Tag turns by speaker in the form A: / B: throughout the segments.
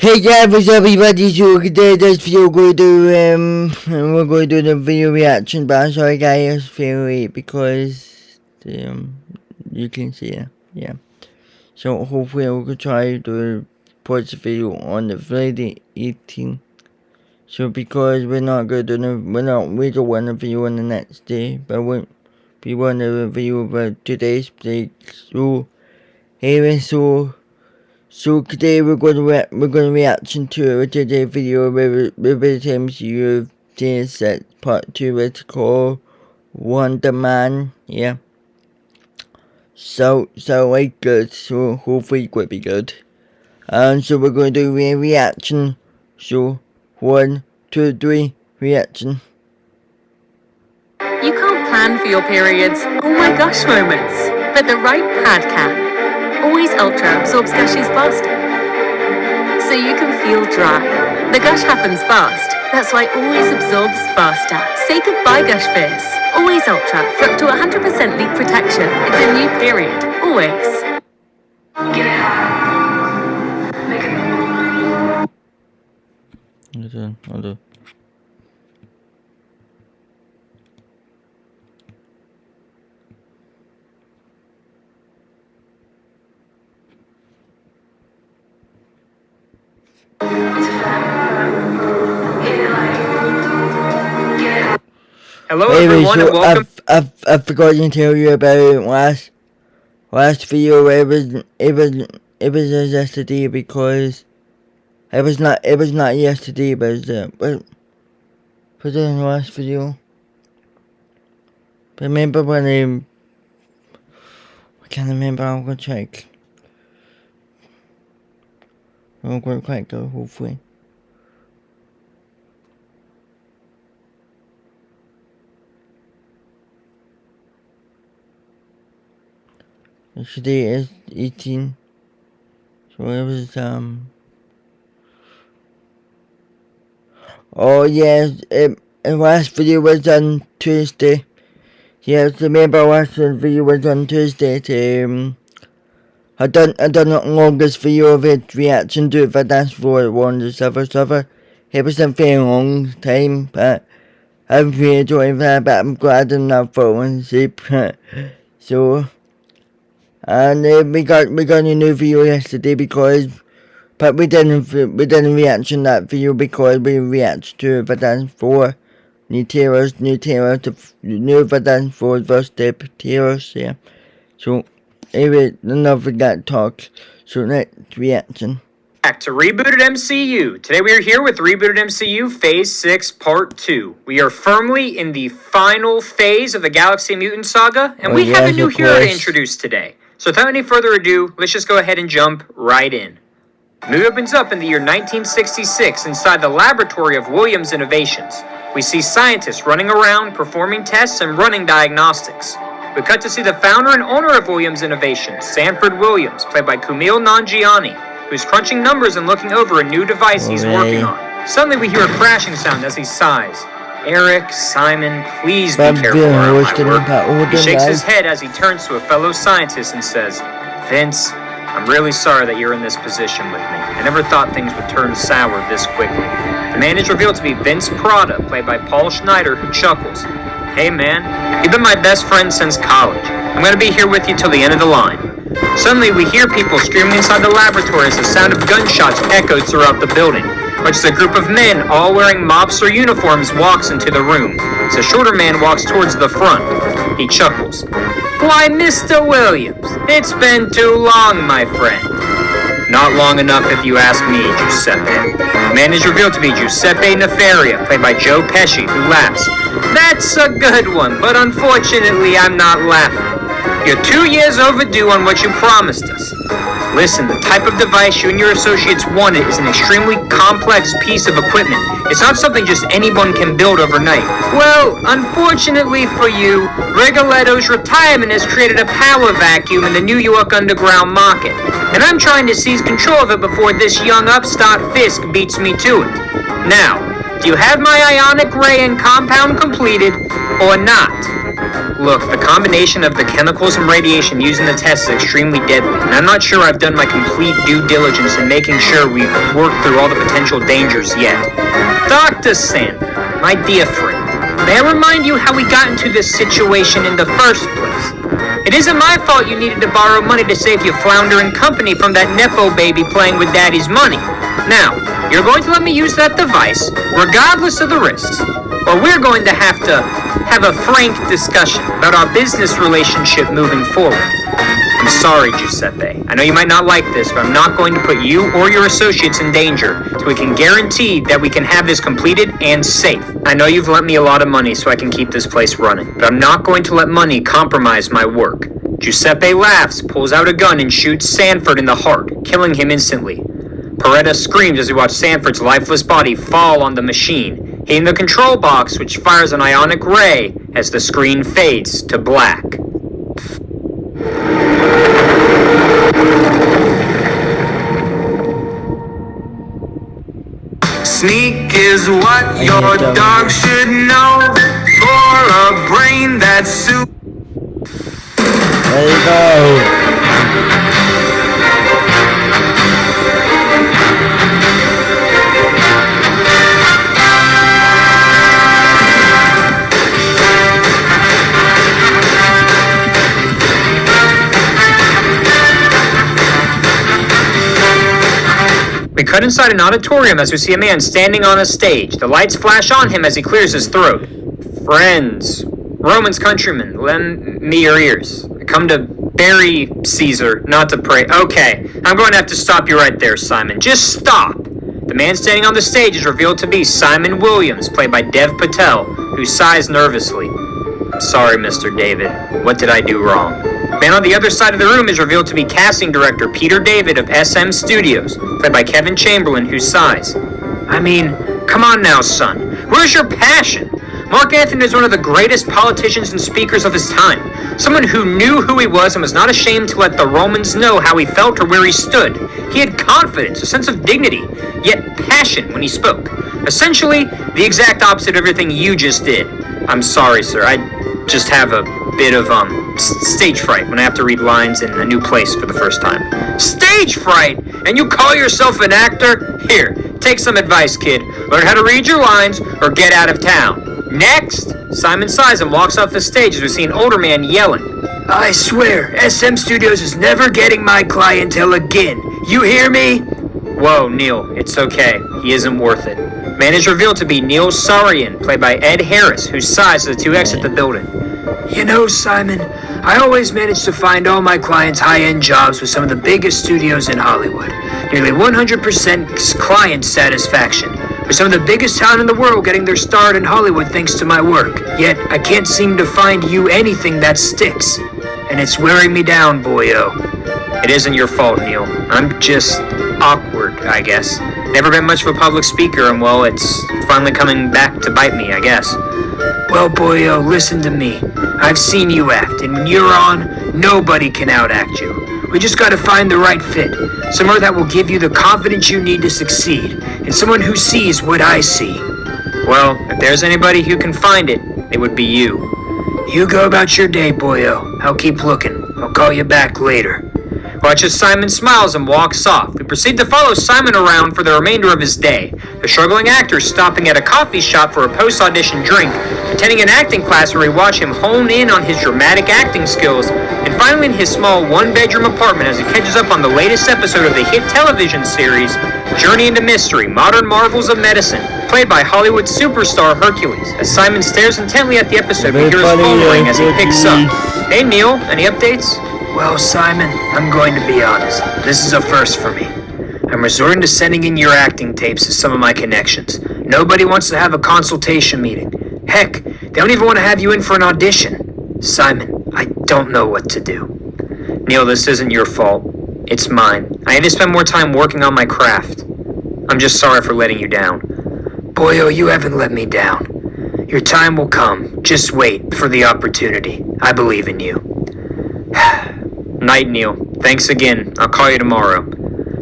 A: Hey guys, what's up everybody? So today this video we're going to we're going to do the video reaction, but I'm sorry guys, it's very late because you can see it, yeah. So hopefully we can try to post the video on the Friday 18th. So because we're not going to do we don't want a video on the next day, but we want a video about today's play. So anyway, So today we're going to reaction to today's video with MCU set part 2. It's called Wonder Man. Yeah. So like good. So hopefully it will be good. And so we're going to do a reaction. So 1, 2, 3, reaction.
B: You can't plan for your periods, oh my gosh moments, but the right pad can. Always Ultra absorbs gushes faster, so you can feel dry. The gush happens fast, that's why Always absorbs faster. Say goodbye gush fears. Always Ultra for up to 100% leak protection. It's a new period, always. Get it high. Make it.
A: I'll do.
C: Hello everyone, and welcome.
A: I forgot to tell you about last video. It was yesterday because it was not yesterday, but was it in the last video? But remember when I can't remember. I'm gonna check. I'm gonna quite go hopefully. Today is 18, so it was oh yes, the last video was on Tuesday. Yes, remember last video was on Tuesday. I done the longest video of it reaction to it, but that's for one the server. It was a very long time, but I'm really enjoying that. But I'm glad I'm not falling asleep. So. And we got a new video yesterday but we didn't reaction that video because we reacted to Verdansk 4 new trailers Verdansk 4 first step trailers, yeah. So anyway, enough of that talk. So next reaction.
C: Back to Rebooted MCU. Today we are here with Rebooted MCU Phase 6 Part 2. We are firmly in the final phase of the Galaxy Mutant Saga, and we have a new hero to introduce today. So without any further ado, let's just go ahead and jump right in. The movie opens up in the year 1966 inside the laboratory of Williams Innovations. We see scientists running around, performing tests, and running diagnostics. We cut to see the founder and owner of Williams Innovations, Sanford Williams, played by Kumail Nanjiani, who's crunching numbers and looking over a new device he's working on. Suddenly we hear a crashing sound as he sighs. Eric, Simon, please be careful around my work. He shakes his head as he turns to a fellow scientist and says, Vince, I'm really sorry that you're in this position with me. I never thought things would turn sour this quickly. The man is revealed to be Vince Prada, played by Paul Schneider, who chuckles. Hey man, you've been my best friend since college. I'm going to be here with you till the end of the line. Suddenly we hear people screaming inside the laboratory as the sound of gunshots echoes throughout the building. Which a group of men, all wearing mobster uniforms, walks into the room. As a shorter man walks towards the front. He chuckles. Why, Mr. Williams, it's been too long, my friend. Not long enough if you ask me, Giuseppe. The man is revealed to be Giuseppe Nefaria, played by Joe Pesci, who laughs. That's a good one, but unfortunately I'm not laughing. You're 2 years overdue on what you promised us. Listen, the type of device you and your associates wanted is an extremely complex piece of equipment. It's not something just anyone can build overnight. Well, unfortunately for you, Rigoletto's retirement has created a power vacuum in the New York underground market. And I'm trying to seize control of it before this young upstart Fisk beats me to it. Now, do you have my ionic ray and compound completed, or not? Look, the combination of the chemicals and radiation used in the test is extremely deadly, and I'm not sure I've done my complete due diligence in making sure we've worked through all the potential dangers yet. Dr. Sandler, my dear friend, may I remind you how we got into this situation in the first place? It isn't my fault you needed to borrow money to save your floundering company from that Nepo baby playing with Daddy's money. Now, you're going to let me use that device, regardless of the risks, or we're going to have a frank discussion about our business relationship moving forward. I'm sorry, Giuseppe. I know you might not like this, but I'm not going to put you or your associates in danger so we can guarantee that we can have this completed and safe. I know you've lent me a lot of money so I can keep this place running, but I'm not going to let money compromise my work. Giuseppe laughs, pulls out a gun, and shoots Sanford in the heart, killing him instantly. Peretta screams as we watch Sanford's lifeless body fall on the machine, hitting the control box, which fires an ionic ray as the screen fades to black.
D: Sneak is what your dog should know for a brain that's super.
A: There you go.
C: We cut inside an auditorium as we see a man standing on a stage. The lights flash on him as he clears his throat. Friends, Romans countrymen, lend me your ears. I come to bury Caesar, not to pray. Okay, I'm going to have to stop you right there, Simon. Just stop! The man standing on the stage is revealed to be Simon Williams, played by Dev Patel, who sighs nervously. I'm sorry, Mr. David. What did I do wrong? The man on the other side of the room is revealed to be casting director Peter David of SM Studios, played by Kevin Chamberlain, who sighs. I mean, come on now, son. Where's your passion? Mark Antony is one of the greatest politicians and speakers of his time. Someone who knew who he was and was not ashamed to let the Romans know how he felt or where he stood. He had confidence, a sense of dignity, yet passion when he spoke. Essentially, the exact opposite of everything you just did. I'm sorry, sir. I just have a bit of stage fright when I have to read lines in a new place for the first time. Stage fright? And you call yourself an actor? Here, take some advice, kid. Learn how to read your lines or get out of town. Next! Simon sighs and walks off the stage as we see an older man yelling. I swear, SM Studios is never getting my clientele again. You hear me? Whoa, Neil, it's okay. He isn't worth it. Man is revealed to be Neil Sarian, played by Ed Harris, who sighs as the two exit the building. You know, Simon, I always manage to find all my clients high-end jobs with some of the biggest studios in Hollywood. Nearly 100% client satisfaction, with some of the biggest talent in the world getting their start in Hollywood thanks to my work. Yet, I can't seem to find you anything that sticks. And it's wearing me down, boyo. It isn't your fault, Neil. I'm just awkward, I guess. Never been much of a public speaker, and well, it's finally coming back to bite me, I guess. Well, boyo, listen to me. I've seen you act, and when you're on, nobody can outact you. We just gotta find the right fit. Someone that will give you the confidence you need to succeed, and someone who sees what I see. Well, if there's anybody who can find it, it would be you. You go about your day, boyo. I'll keep looking. I'll call you back later. Watch as Simon smiles and walks off. We proceed to follow Simon around for the remainder of his day. The struggling actor stopping at a coffee shop for a post-audition drink, attending an acting class where we watch him hone in on his dramatic acting skills, and finally in his small one-bedroom apartment as he catches up on the latest episode of the hit television series, Journey into Mystery, Modern Marvels of Medicine, played by Hollywood superstar Hercules. As Simon stares intently at the episode, we hear his phone ring as he picks up. Hey Neil, any updates? Well, Simon, I'm going to be honest. This is a first for me. I'm resorting to sending in your acting tapes to some of my connections. Nobody wants to have a consultation meeting. Heck, they don't even want to have you in for an audition. Simon, I don't know what to do. Neil, this isn't your fault. It's mine. I need to spend more time working on my craft. I'm just sorry for letting you down. Boyo, you haven't let me down. Your time will come. Just wait for the opportunity. I believe in you. Night, Neil. Thanks again. I'll call you tomorrow.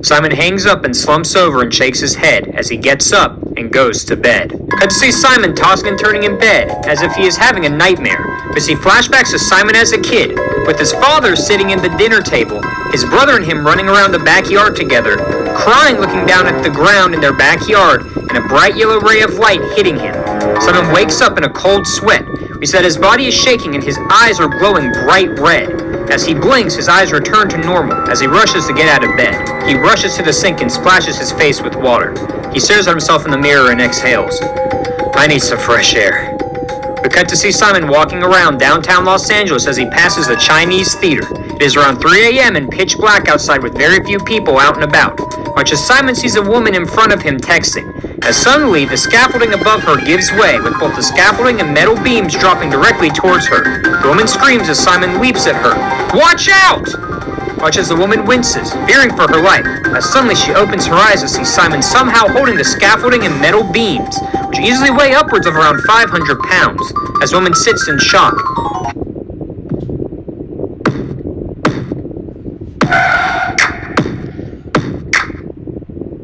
C: Simon hangs up and slumps over and shakes his head. As he gets up, and goes to bed. Cut to see Simon tossing and turning in bed, as if he is having a nightmare. We see flashbacks of Simon as a kid, with his father sitting at the dinner table, his brother and him running around the backyard together, crying looking down at the ground in their backyard, and a bright yellow ray of light hitting him. Simon wakes up in a cold sweat. We said his body is shaking and his eyes are glowing bright red. As he blinks, his eyes return to normal as he rushes to get out of bed. He rushes to the sink and splashes his face with water. He stares at himself in the mirror and exhales. I need some fresh air. We cut to see Simon walking around downtown Los Angeles as he passes the Chinese theater. It is around 3 a.m. and pitch black outside with very few people out and about. Watch as Simon sees a woman in front of him texting. As suddenly, the scaffolding above her gives way, with both the scaffolding and metal beams dropping directly towards her. The woman screams as Simon leaps at her. Watch out! Watch as the woman winces, fearing for her life, as suddenly she opens her eyes to see Simon somehow holding the scaffolding and metal beams, which easily weigh upwards of around 500 pounds, as the woman sits in shock.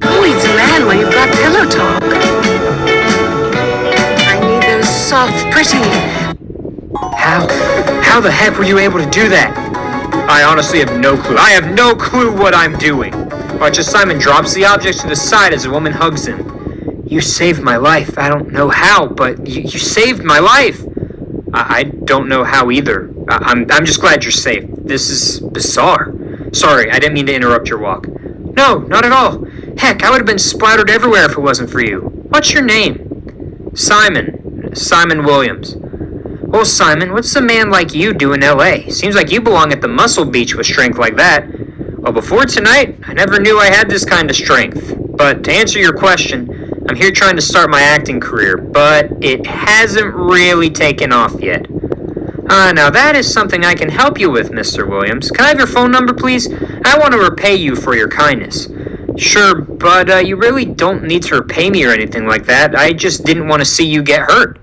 E: Always man when you've got pillow talk. I need those soft, pretty.
C: How the heck were you able to do that? I honestly have no clue. I have no clue what I'm doing. Watch as Simon drops the objects to the side as the woman hugs him. You saved my life. I don't know how, but you saved my life. I don't know how either. I'm just glad you're safe. This is bizarre. Sorry, I didn't mean to interrupt your walk. No, not at all. Heck, I would have been splattered everywhere if it wasn't for you. What's your name? Simon Williams. Well, Simon, what's a man like you do in L.A.? Seems like you belong at the Muscle Beach with strength like that. Well, before tonight, I never knew I had this kind of strength. But to answer your question, I'm here trying to start my acting career, but it hasn't really taken off yet. Now that is something I can help you with, Mr. Williams. Can I have your phone number, please? I want to repay you for your kindness. Sure, but you really don't need to repay me or anything like that. I just didn't want to see you get hurt.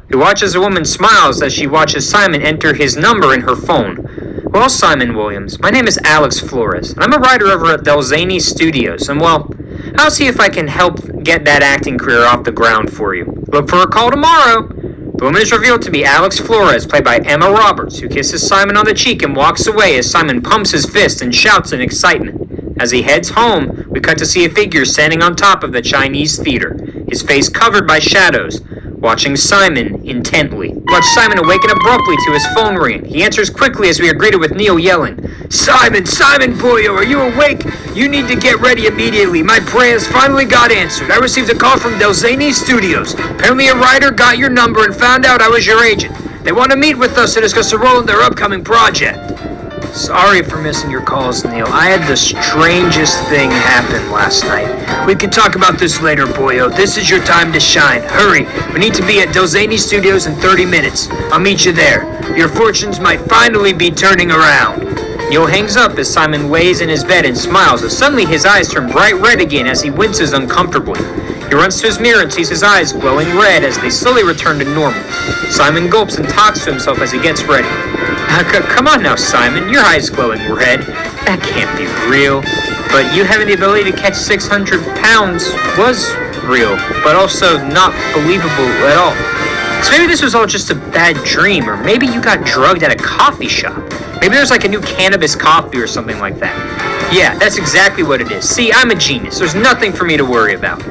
C: He watches the woman smiles as she watches Simon enter his number in her phone. Well, Simon Williams, my name is Alex Flores, and I'm a writer over at JTVideos, and well, I'll see if I can help get that acting career off the ground for you. Look for a call tomorrow. The woman is revealed to be Alex Flores, played by Emma Roberts, who kisses Simon on the cheek and walks away as Simon pumps his fist and shouts in excitement. As he heads home, we cut to see a figure standing on top of the Chinese theater, his face covered by shadows, watching Simon intently. Watch Simon awaken abruptly to his phone ring. He answers quickly as we are greeted with Neil yelling, Simon boyo, are you awake? You need to get ready immediately. My prayers finally got answered. I received a call from JTVideos. Apparently a writer got your number and found out I was your agent. They want to meet with us to discuss a role in their upcoming project. Sorry for missing your calls, Neil. I had the strangest thing happen last night. We can talk about this later, boyo. This is your time to shine. Hurry. We need to be at JTVideos in 30 minutes. I'll meet you there. Your fortunes might finally be turning around. Neil hangs up as Simon lays in his bed and smiles as suddenly his eyes turn bright red again as he winces uncomfortably. He runs to his mirror and sees his eyes glowing red as they slowly return to normal. Simon gulps and talks to himself as he gets ready. Come on now, Simon. Your eyes glowing red. That can't be real. But you having the ability to catch 600 pounds was real, but also not believable at all. So maybe this was all just a bad dream, or maybe you got drugged at a coffee shop. Maybe there's like a new cannabis coffee or something like that. Yeah, that's exactly what it is. See, I'm a genius. There's nothing for me to worry about.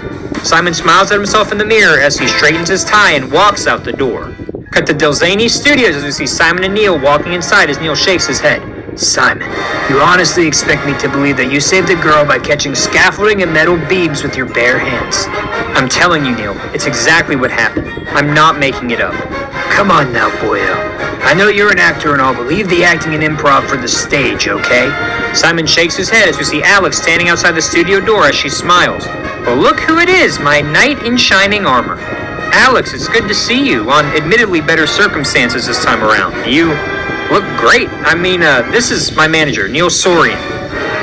C: Simon smiles at himself in the mirror as he straightens his tie and walks out the door. Cut to JTVideos as we see Simon and Neil walking inside as Neil shakes his head. Simon, you honestly expect me to believe that you saved a girl by catching scaffolding and metal beams with your bare hands? I'm telling you, Neil, it's exactly what happened. I'm not making it up. Come on now, boyo. I know you're an actor and all, but leave the acting and improv for the stage, okay? Simon shakes his head as we see Alex standing outside the studio door as she smiles. Well, look who it is, my knight in shining armor. Alex, it's good to see you, on admittedly better circumstances this time around. You look great. I mean, this is my manager, Neil Sorian.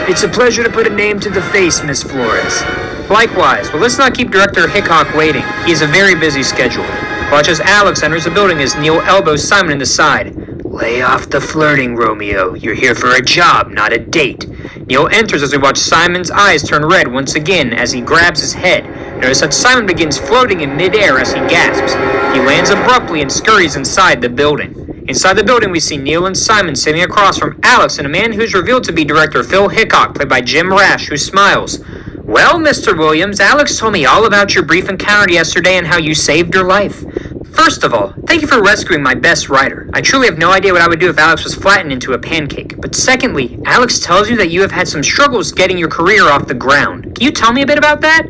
C: It's a pleasure to put a name to the face, Miss Flores. Likewise. Well, let's not keep Director Hickok waiting. He has a very busy schedule. Watch as Alex enters the building as Neil elbows Simon in the side. Lay off the flirting, Romeo. You're here for a job, not a date. Neil enters as we watch Simon's eyes turn red once again as he grabs his head. Notice that Simon begins floating in midair as he gasps. He lands abruptly and scurries inside the building. Inside the building, we see Neil and Simon sitting across from Alex and a man who's revealed to be director Phil Hickok, played by Jim Rash, who smiles. Well, Mr. Williams, Alex told me all about your brief encounter yesterday and how you saved your life. First of all, thank you for rescuing my best writer. I truly have no idea what I would do if Alex was flattened into a pancake. But secondly, Alex tells you that you have had some struggles getting your career off the ground. Can you tell me a bit about that?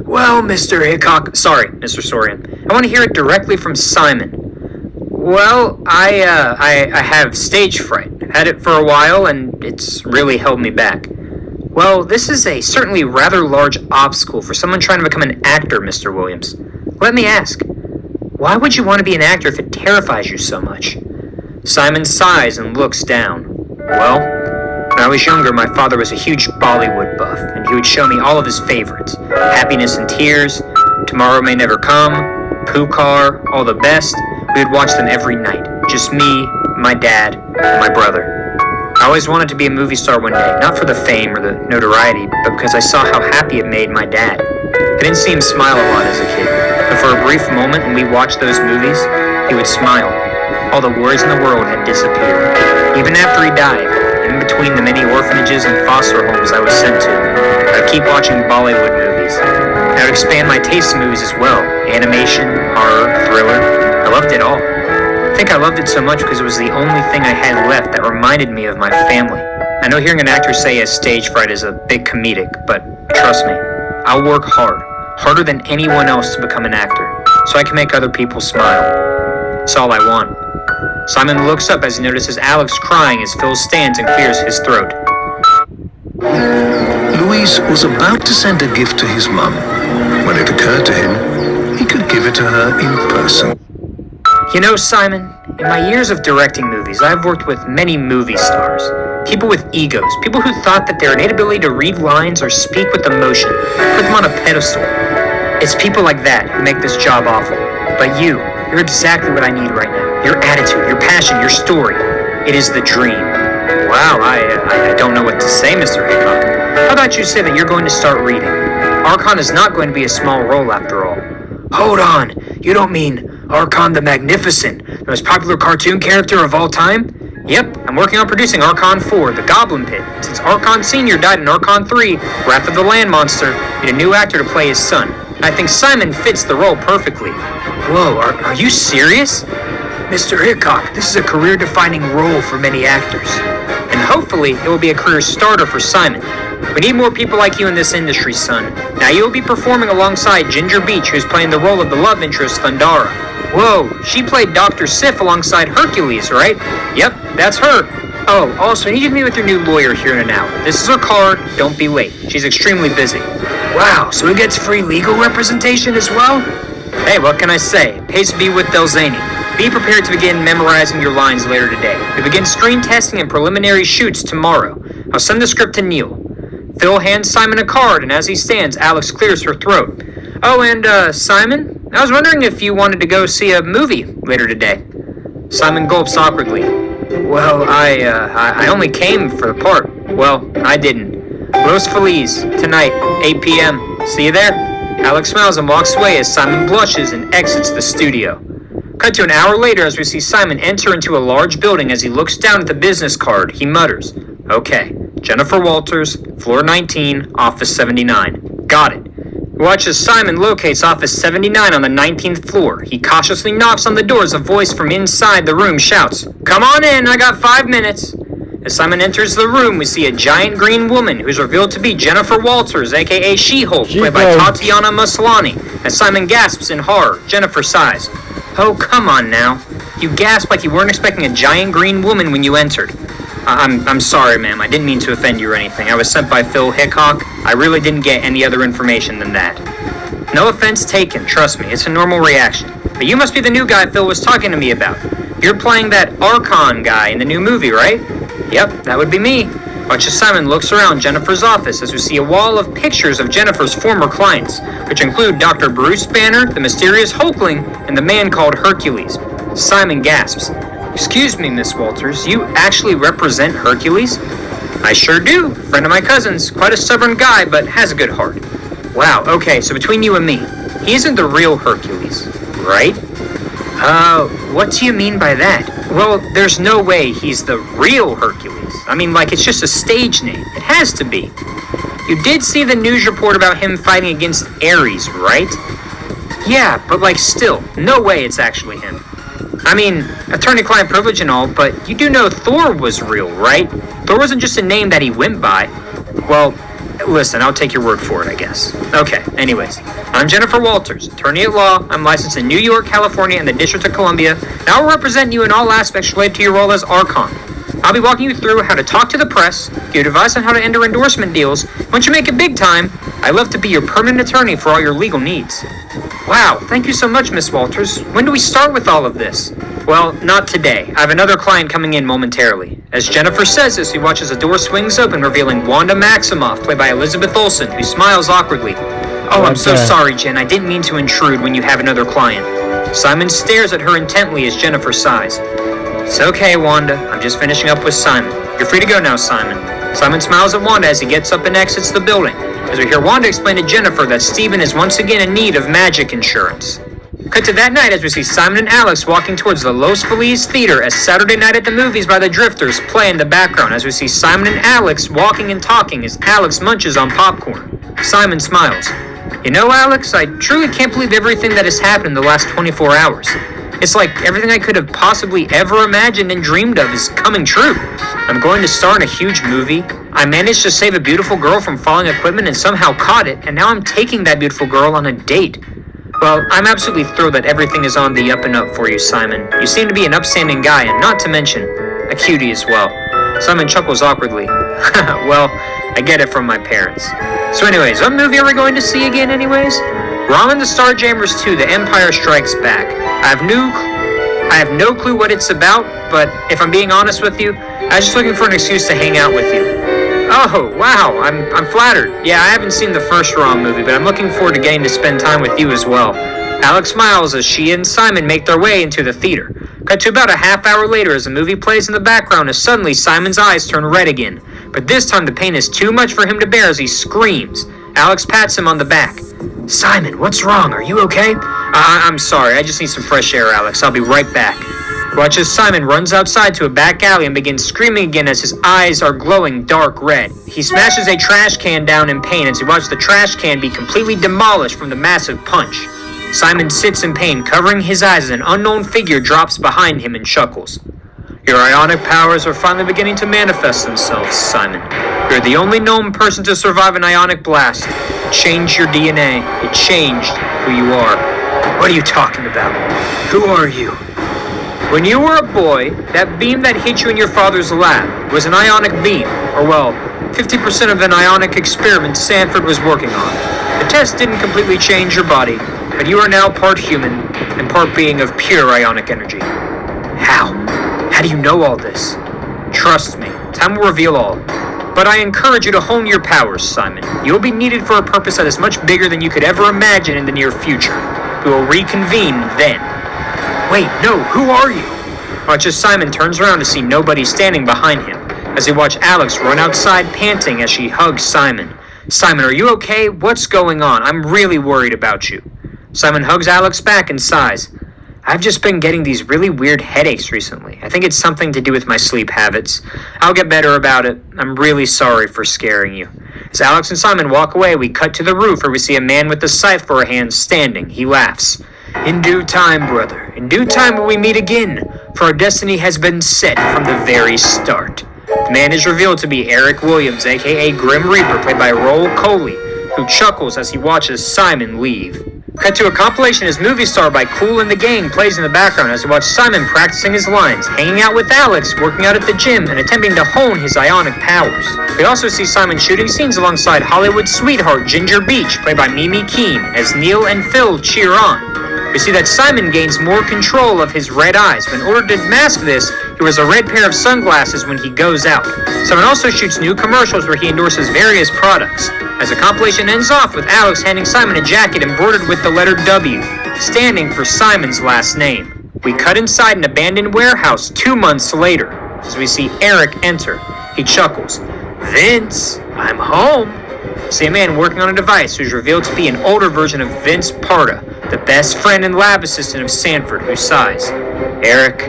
C: Well, Mr. Hickok... Sorry, Mr. Sorian. I want to hear it directly from Simon. Well, I have stage fright. Had it for a while, and it's really held me back. Well, this is a certainly rather large obstacle for someone trying to become an actor, Mr. Williams. Let me ask, why would you want to be an actor if it terrifies you so much? Simon sighs and looks down. Well, when I was younger, my father was a huge Bollywood buff, and he would show me all of his favorites. Happiness and Tears, Tomorrow May Never Come, Pukar, All the Best. We would watch them every night. Just me, my dad, and my brother. I always wanted to be a movie star one day, not for the fame or the notoriety, but because I saw how happy it made my dad. I didn't see him smile a lot as a kid, but for a brief moment when we watched those movies, he would smile. All the worries in the world had disappeared. Even after he died, in between the many orphanages and foster homes I was sent to, I would keep watching Bollywood movies. I would expand my taste in movies as well. Animation, horror, thriller. I loved it all. I think I loved it so much because it was the only thing I had left that reminded me of my family. I know hearing an actor say he has stage fright is a bit comedic, but trust me, I'll work hard, harder than anyone else to become an actor, so I can make other people smile. That's all I want. Simon looks up as he notices Alex crying as Phil stands and clears his throat.
F: Louise was about to send a gift to his mum when it occurred to him he could give it to her in person.
C: You know, Simon, in my years of directing movies, I've worked with many movie stars. People with egos, people who thought that their innate ability to read lines or speak with emotion put them on a pedestal. It's people like that who make this job awful. But you're exactly what I need right now. Your attitude, your passion, your story. It is the dream. Wow, I don't know what to say, Mr. Hickok. How about you say that you're going to start reading? Archon is not going to be a small role after all. Hold on, you don't mean Archon the Magnificent, the most popular cartoon character of all time? Yep, I'm working on producing Archon 4, The Goblin Pit. Since Archon Sr. died in Archon 3, Wrath of the Land Monster, need a new actor to play his son. I think Simon fits the role perfectly. Whoa, are you serious? Mr. Hickok, this is a career-defining role for many actors. And hopefully, it will be a career starter for Simon. We need more people like you in this industry, son. Now you will be performing alongside Ginger Beach, who's playing the role of the love interest, Thundara. Whoa, she played Dr. Sif alongside Hercules, right? Yep, that's her. Oh, also, I need you to meet with your new lawyer here in an hour. This is her card, don't be late. She's extremely busy. Wow, so he gets free legal representation as well? Hey, what can I say? Pays to be with Delzani. Be prepared to begin memorizing your lines later today. We begin screen testing and preliminary shoots tomorrow. I'll send the script to Neil. Phil hands Simon a card, and as he stands, Alex clears her throat. Oh, and, Simon? I was wondering if you wanted to go see a movie later today. Simon gulps awkwardly. Well, I only came for the part. Well, I didn't. Los Feliz, tonight, 8 p.m. See you there? Alex smiles and walks away as Simon blushes and exits the studio. Cut to an hour later as we see Simon enter into a large building. As he looks down at the business card, he mutters, Okay, Jennifer Walters, floor 19, office 79. Got it. We watch as Simon locates office 79 on the 19th floor. He cautiously knocks on the door as a voice from inside the room shouts, Come on in, I got 5 minutes. As Simon enters the room, we see a giant green woman who's revealed to be Jennifer Walters, aka She-Hulk, played by Tatiana Maslany. As Simon gasps in horror, Jennifer sighs. Oh, come on now. You gasped like you weren't expecting a giant green woman when you entered. I'm sorry, ma'am. I didn't mean to offend you or anything. I was sent by Phil Hickok. I really didn't get any other information than that. No offense taken, trust me. It's a normal reaction. But you must be the new guy Phil was talking to me about. You're playing that Archon guy in the new movie, right? Yep, that would be me. Watch as Simon looks around Jennifer's office as we see a wall of pictures of Jennifer's former clients, which include Dr. Bruce Banner, the mysterious Hulkling, and the man called Hercules. Simon gasps. Excuse me, Miss Walters, you actually represent Hercules? I sure do. Friend of my cousin's. Quite a stubborn guy, but has a good heart. Wow, okay, so between you and me, he isn't the real Hercules, right? What do you mean by that? Well, there's no way he's the real Hercules. I mean, like, it's just a stage name. It has to be. You did see the news report about him fighting against Ares, right? Yeah, but like still, no way it's actually him. I mean, attorney-client privilege and all, but you do know Thor was real, right? Thor wasn't just a name that he went by. Well, listen, I'll take your word for it, I guess. Okay, anyways, I'm Jennifer Walters, attorney at law. I'm licensed in New York, California, and the District of Columbia, and I will represent you in all aspects related to your role as Archon. I'll be walking you through how to talk to the press, give advice on how to enter endorsement deals. Once you make it big time, I'd love to be your permanent attorney for all your legal needs. Wow, thank you so much, Miss Walters. When do we start with all of this? Well, not today. I have another client coming in momentarily. As Jennifer says this, we watch as the door swings open, revealing Wanda Maximoff, played by Elizabeth Olsen, who smiles awkwardly. Oh, I'm so sorry, Jen. I didn't mean to intrude when you have another client. Simon stares at her intently as Jennifer sighs. It's okay, Wanda. I'm just finishing up with Simon. You're free to go now, Simon. Simon smiles at Wanda as he gets up and exits the building, as we hear Wanda explain to Jennifer that Steven is once again in need of magic insurance. Cut to that night as we see Simon and Alex walking towards the Los Feliz Theater as Saturday Night at the Movies by the Drifters play in the background as we see Simon and Alex walking and talking as Alex munches on popcorn. Simon smiles. You know, Alex, I truly can't believe everything that has happened in the last 24 hours. It's like everything I could have possibly ever imagined and dreamed of is coming true. I'm going to star in a huge movie. I managed to save a beautiful girl from falling equipment and somehow caught it, and now I'm taking that beautiful girl on a date. Well, I'm absolutely thrilled that everything is on the up and up for you, Simon. You seem to be an upstanding guy, and not to mention, a cutie as well. Simon chuckles awkwardly. Well, I get it from my parents. So anyways, what movie are we going to see again anyways? We're on the Starjammers 2, The Empire Strikes Back. I have no clue what it's about, but if I'm being honest with you, I was just looking for an excuse to hang out with you. Oh, wow, I'm flattered. Yeah, I haven't seen the first Rom movie, but I'm looking forward to getting to spend time with you as well. Alex smiles as she and Simon make their way into the theater. Cut to about a half hour later as the movie plays in the background as suddenly Simon's eyes turn red again. But this time the pain is too much for him to bear as he screams. Alex pats him on the back. Simon, what's wrong? Are you okay? I'm sorry, I just need some fresh air, Alex. I'll be right back. Watch as Simon runs outside to a back alley and begins screaming again as his eyes are glowing dark red. He smashes a trash can down in pain as he watches the trash can be completely demolished from the massive punch. Simon sits in pain, covering his eyes as an unknown figure drops behind him and chuckles. Your ionic powers are finally beginning to manifest themselves, Simon. You're the only known person to survive an ionic blast. It changed your DNA. It changed who you are. What are you talking about? Who are you? When you were a boy, that beam that hit you in your father's lab was an ionic beam, or well, 50% of an ionic experiment Sanford was working on. The test didn't completely change your body, but you are now part human and part being of pure ionic energy. How? How do you know all this? Trust me, time will reveal all. But I encourage you to hone your powers, Simon. You will be needed for a purpose that is much bigger than you could ever imagine in the near future. We will reconvene then. Wait, no, who are you? Watch as Simon turns around to see nobody standing behind him, as he watch Alex run outside panting as she hugs Simon. Simon, are you okay? What's going on? I'm really worried about you. Simon hugs Alex back and sighs. I've just been getting these really weird headaches recently. I think it's something to do with my sleep habits. I'll get better about it. I'm really sorry for scaring you. As Alex and Simon walk away, we cut to the roof where we see a man with a scythe for a hand standing. He laughs. In due time, brother. In due time will we meet again, for our destiny has been set from the very start. The man is revealed to be Eric Williams, aka Grim Reaper, played by Roll Coley, who chuckles as he watches Simon leave. Cut to a compilation as Movie Star by Kool and the Gang plays in the background as we watch Simon practicing his lines, hanging out with Alex, working out at the gym, and attempting to hone his ionic powers. We also see Simon shooting scenes alongside Hollywood sweetheart Ginger Beach, played by Mimi Keene, as Neil and Phil cheer on. We see that Simon gains more control of his red eyes, but in order to mask this, he wears a red pair of sunglasses when he goes out. Simon also shoots new commercials where he endorses various products, as the compilation ends off with Alex handing Simon a jacket embroidered with the letter W, standing for Simon's last name. We cut inside an abandoned warehouse 2 months later, as we see Eric enter. He chuckles. Vince, I'm home. See a man working on a device who's revealed to be an older version of Vince Parda, the best friend and lab assistant of Sanford, who sighs. Eric,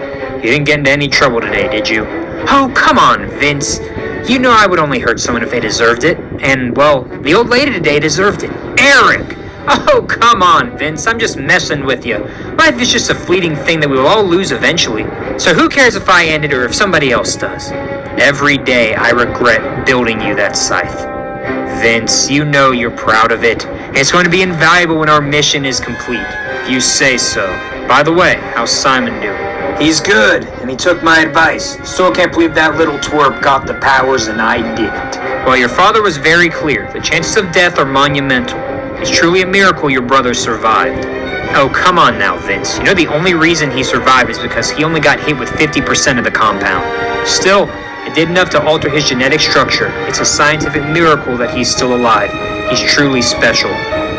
C: you didn't get into any trouble today, did you? Oh, come on, Vince. You know I would only hurt someone if they deserved it. And, well, the old lady today deserved it. Eric! Oh, come on, Vince. I'm just messing with you. Life is just a fleeting thing that we will all lose eventually. So who cares if I end it or if somebody else does? Every day I regret building you that scythe. Vince, you know you're proud of it. It's going to be invaluable when our mission is complete, if you say so. By the way, how's Simon doing? He's good, and he took my advice. Still can't believe that little twerp got the powers and I didn't. Well, your father was very clear. The chances of death are monumental. It's truly a miracle your brother survived. Oh, come on now, Vince. You know the only reason he survived is because he only got hit with 50% of the compound. Still, it did enough to alter his genetic structure. It's a scientific miracle that he's still alive. He's truly special.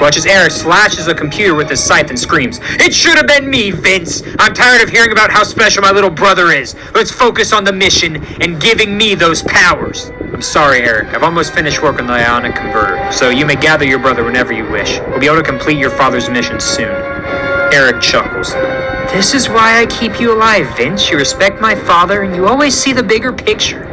C: Watch as Eric slashes a computer with his scythe and screams, "It should have been me, Vince! I'm tired of hearing about how special my little brother is. Let's focus on the mission and giving me those powers." I'm sorry, Eric. I've almost finished work on the ionic converter, so you may gather your brother whenever you wish. We'll be able to complete your father's mission soon. Eric chuckles. This is why I keep you alive, Vince. You respect my father and you always see the bigger picture.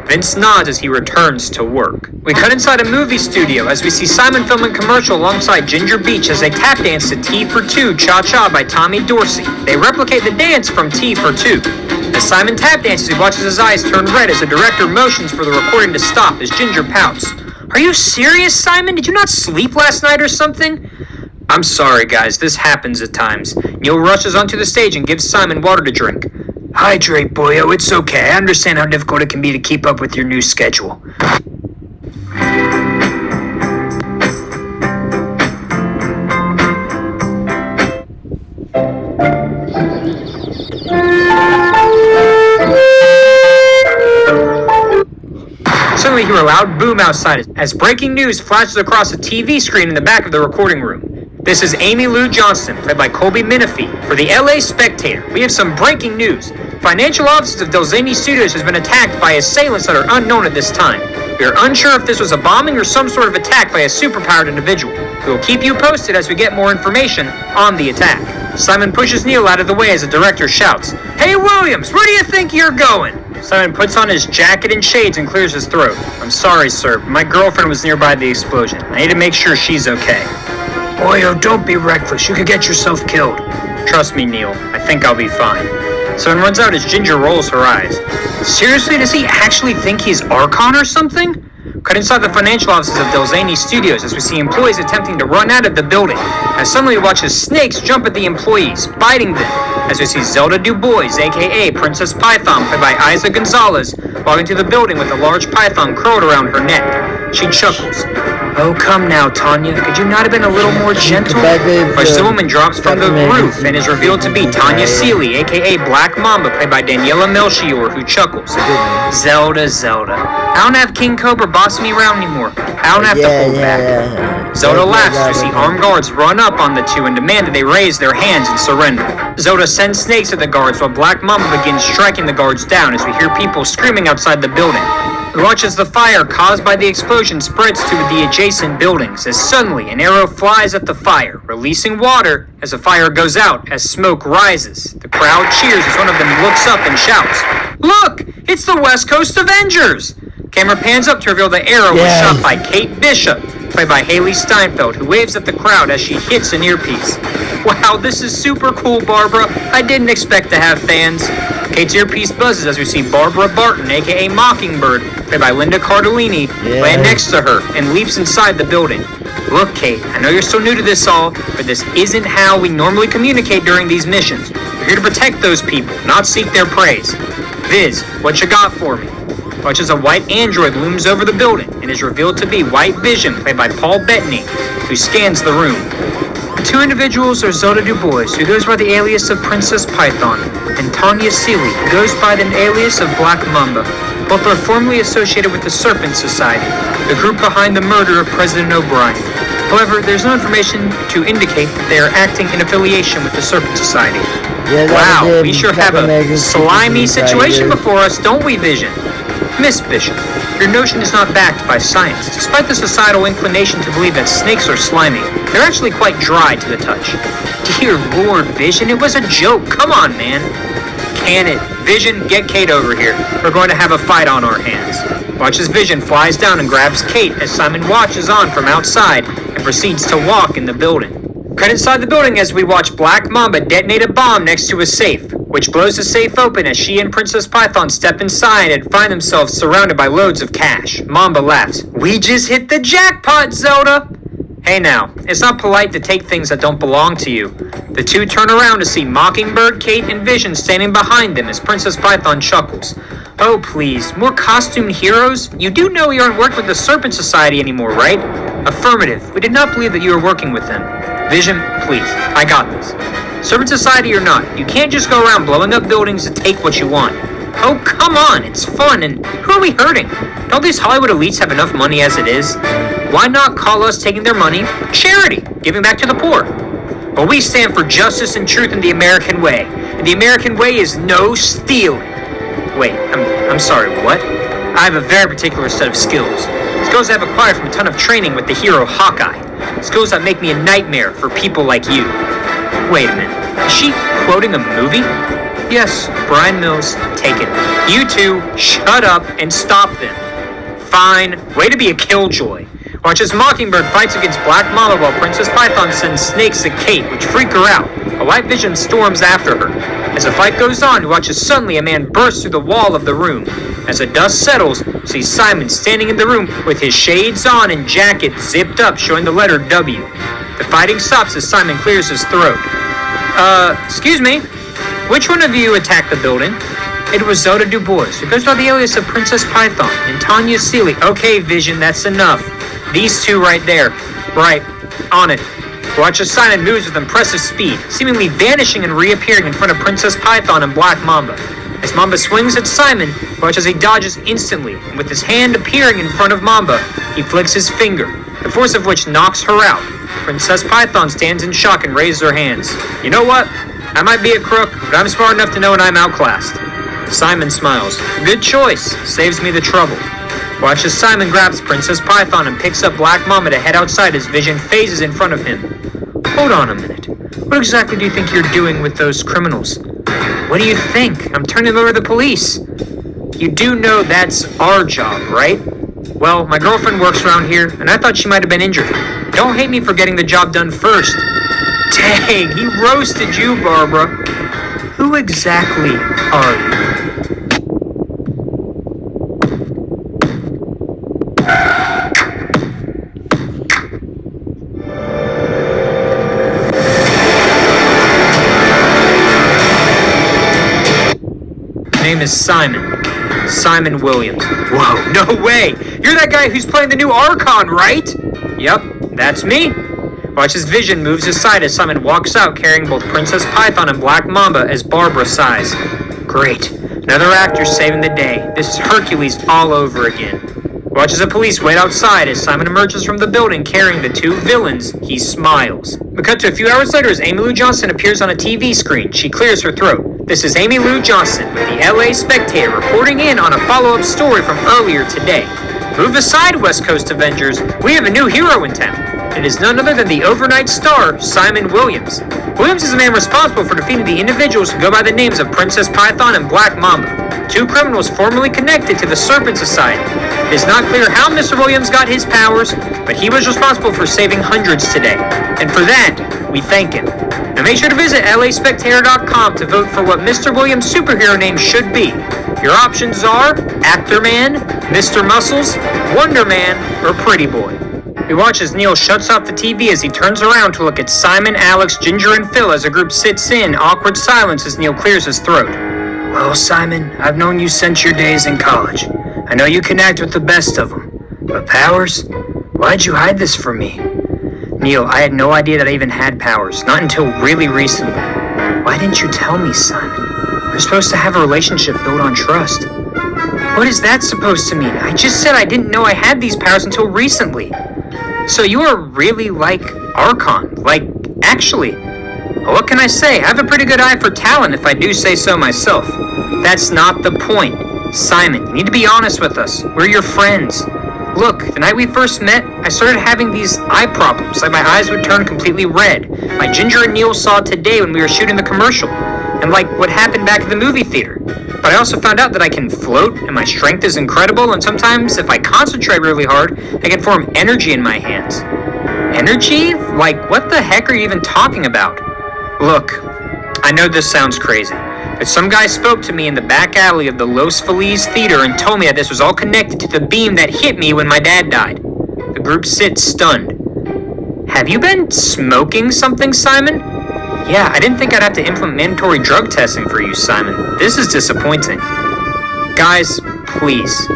C: Vince nods as he returns to work. We cut inside a movie studio as we see Simon filming a commercial alongside Ginger Beach as they tap dance to T for Two Cha-Cha by Tommy Dorsey. They replicate the dance from T for Two. As Simon tap dances, he watches his eyes turn red as the director motions for the recording to stop as Ginger pouts. Are you serious, Simon? Did you not sleep last night or something? I'm sorry, guys. This happens at times. Neil rushes onto the stage and gives Simon water to drink. Hydrate, boyo. It's okay. I understand how difficult it can be to keep up with your new schedule. Suddenly, you hear a loud boom outside as breaking news flashes across a TV screen in the back of the recording room. This is Amy Lou Johnston, played by Colby Minifee. For the LA Spectator, we have some breaking news. Financial offices of Delzani Studios has been attacked by assailants that are unknown at this time. We are unsure if this was a bombing or some sort of attack by a superpowered individual. We will keep you posted as we get more information on the attack. Simon pushes Neil out of the way as the director shouts, "Hey Williams, where do you think you're going?" Simon puts on his jacket and shades and clears his throat. I'm sorry, sir, but my girlfriend was nearby the explosion. I need to make sure she's okay. Boyo, don't be reckless. You could get yourself killed. Trust me, Neil. I think I'll be fine. Simon runs out as Ginger rolls her eyes. Seriously, does he actually think he's Archon or something? Cut inside the financial offices of Delzani Studios as we see employees attempting to run out of the building. As suddenly we watch as snakes jump at the employees, biting them. As we see Zelda Dubois, aka Princess Python, played by Isa Gonzalez, walking through the building with a large python curled around her neck. She chuckles. Oh, come now, Tanya. Could you not have been a little more gentle? But the woman drops from the roof and is revealed to be Tanya Seeley, a.k.a. Black Mamba, played by Daniela Melchior, who chuckles. Zelda. I don't have King Cobra bossing me around anymore. I don't have to hold back. Zelda laughs as we see armed guards run up on the two and demand that they raise their hands and surrender. Zelda sends snakes at the guards while Black Mamba begins striking the guards down as we hear people screaming outside the building. We watch as the fire caused by the explosion spreads to the adjacent buildings as suddenly an arrow flies at the fire, releasing water as the fire goes out as smoke rises. The crowd cheers as one of them looks up and shouts, "Look! It's the West Coast Avengers!" Camera pans up to reveal the arrow was shot by Kate Bishop, played by Haley Steinfeld, who waves at the crowd as she hits an earpiece. Wow, this is super cool, Barbara. I didn't expect to have fans. Kate's earpiece buzzes as we see Barbara Barton, aka Mockingbird, played by Linda Cardellini, land next to her and leaps inside the building. Look, Kate, I know you're so new to this all, but this isn't how we normally communicate during these missions. We're here to protect those people, not seek their praise. Viz, what you got for me? Watch as a white android looms over the building and is revealed to be White Vision, played by Paul Bettany, who scans the room. The two individuals are Zelda Dubois, who goes by the alias of Princess Python, and Tanya Seeley, who goes by the alias of Black Mamba. Both are formerly associated with the Serpent Society, the group behind the murder of President O'Brien. However, there's no information to indicate that they are acting in affiliation with the Serpent Society. Wow, we sure have a slimy situation before us, don't we, Vision? Miss Bishop, Your notion is not backed by science. Despite the societal inclination to believe that snakes are slimy, they're actually quite dry to the touch. Dear Lord, Vision, it was a joke. Come on, man. Can it? Vision, get Kate over here. We're going to have a fight on our hands. Watch as Vision flies down and grabs Kate as Simon watches on from outside and proceeds to walk in the building. Cut inside the building as we watch Black Mamba detonate a bomb next to a safe, which blows the safe open as she and Princess Python step inside and find themselves surrounded by loads of cash. Mamba laughs. We just hit the jackpot, Zelda! Hey now, it's not polite to take things that don't belong to you. The two turn around to see Mockingbird, Kate, and Vision standing behind them as Princess Python chuckles. Oh please, more costumed heroes? You do know you aren't working with the Serpent Society anymore, right? Affirmative. We did not believe that you were working with them. Vision, please, I got this. Serpent Society or not, you can't just go around blowing up buildings to take what you want. Oh, come on, it's fun, and who are we hurting? Don't these Hollywood elites have enough money as it is? Why not call us taking their money charity, giving back to the poor? But we stand for justice and truth in the American way, and the American way is no stealing. Wait, I'm sorry, what? I have a very particular set of skills. Skills I've acquired from a ton of training with the hero Hawkeye. Skills that make me a nightmare for people like you. Wait a minute, is she quoting a movie? Yes, Brian Mills, take it. You two, shut up and stop them. Fine, way to be a killjoy. Watch as Mockingbird fights against Black Mamba while Princess Python sends snakes at Kate, which freak her out. A white Vision storms after her. As the fight goes on, you watch as suddenly a man bursts through the wall of the room. As the dust settles, you see Simon standing in the room with his shades on and jacket zipped up showing the letter W. The fighting stops as Simon clears his throat. Excuse me? Which one of you attacked the building? It was Zelda Du Bois, who goes by the alias of Princess Python, and Tanya Seeley. Okay, Vision, that's enough. These two right there. Right. On it. Watch as Simon moves with impressive speed, seemingly vanishing and reappearing in front of Princess Python and Black Mamba. As Mamba swings at Simon, watch as he dodges instantly, and with his hand appearing in front of Mamba, he flicks his finger, the force of which knocks her out. Princess Python stands in shock and raises her hands. You know what? I might be a crook, but I'm smart enough to know when I'm outclassed. Simon smiles. Good choice. Saves me the trouble. Watch as Simon grabs Princess Python and picks up Black Mamba to head outside as Vision phases in front of him. Hold on a minute. What exactly do you think you're doing with those criminals? What do you think? I'm turning them over to the police. You do know that's our job, right? Well, my girlfriend works around here, and I thought she might have been injured. Don't hate me for getting the job done first. Dang, he roasted you, Barbara. Who exactly are you? Name is Simon Williams. Whoa, no way! You're that guy who's playing the new Archon, right? Yep, that's me. Watch as Vision moves aside as Simon walks out carrying both Princess Python and Black Mamba as Barbara sighs. Great, another actor saving the day. This is Hercules all over again. Watch as the police wait outside as Simon emerges from the building carrying the two villains. He smiles. We cut to a few hours later as Amy Lou Johnson appears on a TV screen. She clears her throat. This is Amy Lou Johnson with the LA Spectator reporting in on a follow-up story from earlier today. Move aside, West Coast Avengers. We have a new hero in town. It is none other than the overnight star, Simon Williams. Williams is the man responsible for defeating the individuals who go by the names of Princess Python and Black Mamba, two criminals formerly connected to the Serpent Society. It is not clear how Mr. Williams got his powers, but he was responsible for saving hundreds today. And for that, we thank him. Now make sure to visit laspectator.com to vote for what Mr. Williams' superhero name should be. Your options are Actor Man, Mr. Muscles, Wonder Man, or Pretty Boy. We watch as Neil shuts off the TV as he turns around to look at Simon, Alex, Ginger, and Phil as the group sits in awkward silence as Neil clears his throat. Well, Simon, I've known you since your days in college. I know you can act with the best of them. But powers? Why'd you hide this from me? Neil, I had no idea that I even had powers, not until really recently. Why didn't you tell me, Simon? We're supposed to have a relationship built on trust. What is that supposed to mean? I just said I didn't know I had these powers until recently. So you are really like Archon, actually. Well, what can I say? I have a pretty good eye for talent if I do say so myself. That's not the point. Simon, you need to be honest with us. We're your friends. Look, the night we first met, I started having these eye problems, like my eyes would turn completely red. Like Ginger and Neil saw today when we were shooting the commercial, and like what happened back at the movie theater. But I also found out that I can float, and my strength is incredible, and sometimes, if I concentrate really hard, I can form energy in my hands. Energy? Like, what the heck are you even talking about? Look, I know this sounds crazy, but some guy spoke to me in the back alley of the Los Feliz Theater and told me that this was all connected to the beam that hit me when my dad died. The group sits stunned. Have you been smoking something, Simon? Yeah, I didn't think I'd have to implement mandatory drug testing for you, Simon. This is disappointing. Guys, please.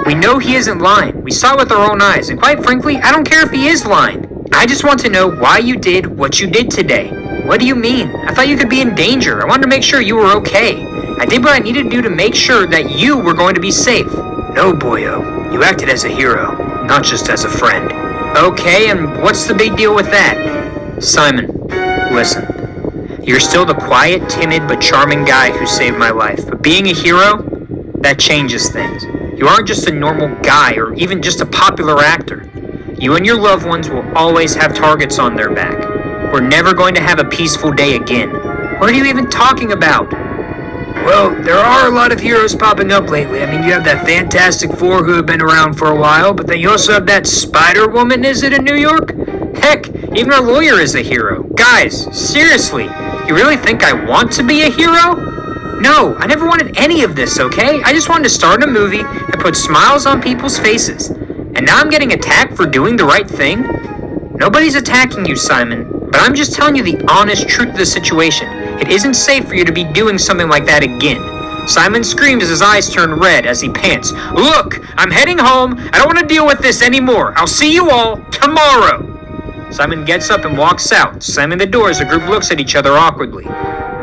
C: We know he isn't lying. We saw it with our own eyes, and quite frankly, I don't care if he is lying. I just want to know why you did what you did today. What do you mean? I thought you could be in danger. I wanted to make sure you were okay. I did what I needed to do to make sure that you were going to be safe. No, boyo. You acted as a hero, not just as a friend. Okay, and what's the big deal with that? Simon, listen. You're still the quiet, timid, but charming guy who saved my life. But being a hero, that changes things. You aren't just a normal guy or even just a popular actor. You and your loved ones will always have targets on their back. We're never going to have a peaceful day again. What are you even talking about? Well, there are a lot of heroes popping up lately. I mean, you have that Fantastic Four who have been around for a while, but then you also have that Spider-Woman, is it, in New York? Heck, even our lawyer is a hero. Guys, seriously, you really think I want to be a hero? No, I never wanted any of this, okay? I just wanted to start a movie and put smiles on people's faces. And now I'm getting attacked for doing the right thing? Nobody's attacking you, Simon, but I'm just telling you the honest truth of the situation. It isn't safe for you to be doing something like that again. Simon screams as his eyes turn red as he pants. Look, I'm heading home. I don't want to deal with this anymore. I'll see you all tomorrow. Simon gets up and walks out, slamming the door as the group looks at each other awkwardly.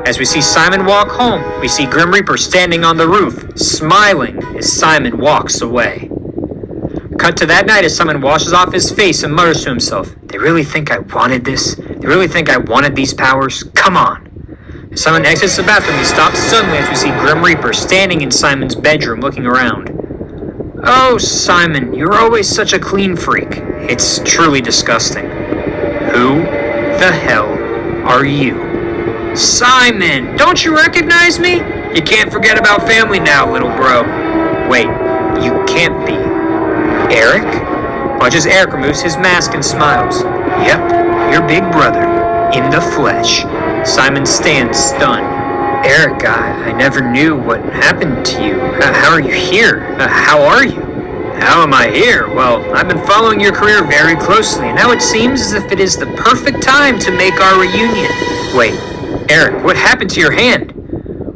C: As we see Simon walk home, we see Grim Reaper standing on the roof, smiling as Simon walks away. Cut to that night as Simon washes off his face and mutters to himself, they really think I wanted this? They really think I wanted these powers? Come on. As Simon exits the bathroom, he stops suddenly as we see Grim Reaper standing in Simon's bedroom looking around. Oh, Simon, you're always such a clean freak. It's truly disgusting. Who the hell are you? Simon, don't you recognize me? You can't forget about family now, little bro. Wait, you can't be. Eric? Watch as Eric removes his mask and smiles. Yep, your big brother, in the flesh. Simon stands stunned. Eric, I never knew what happened to you. How are you here? How are you? How am I here? Well, I've been following your career very closely, and now it seems as if it is the perfect time to make our reunion. Wait, Eric, what happened to your hand?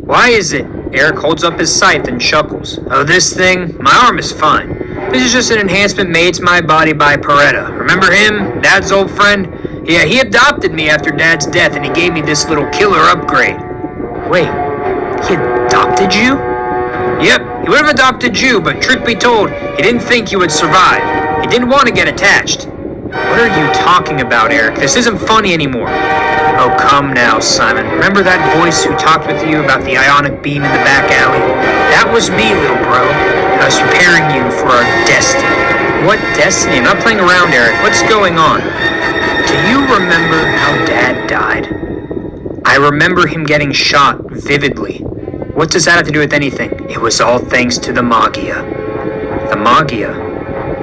C: Why is it? Eric holds up his scythe and chuckles. Oh, this thing? My arm is fine. This is just an enhancement made to my body by Peretta. Remember him? Dad's old friend? Yeah, he adopted me after Dad's death, and he gave me this little killer upgrade. Wait, he adopted you? Yep, he would have adopted you, but truth be told, he didn't think you would survive. He didn't want to get attached. What are you talking about, Eric? This isn't funny anymore. Oh, come now, Simon. Remember that voice who talked with you about the ionic beam in the back alley? That was me, little bro. I was preparing you for our destiny. What destiny? I'm not playing around, Eric. What's going on? Do you remember how Dad died? I remember him getting shot vividly. What does that have to do with anything? It was all thanks to the Magia. The Magia?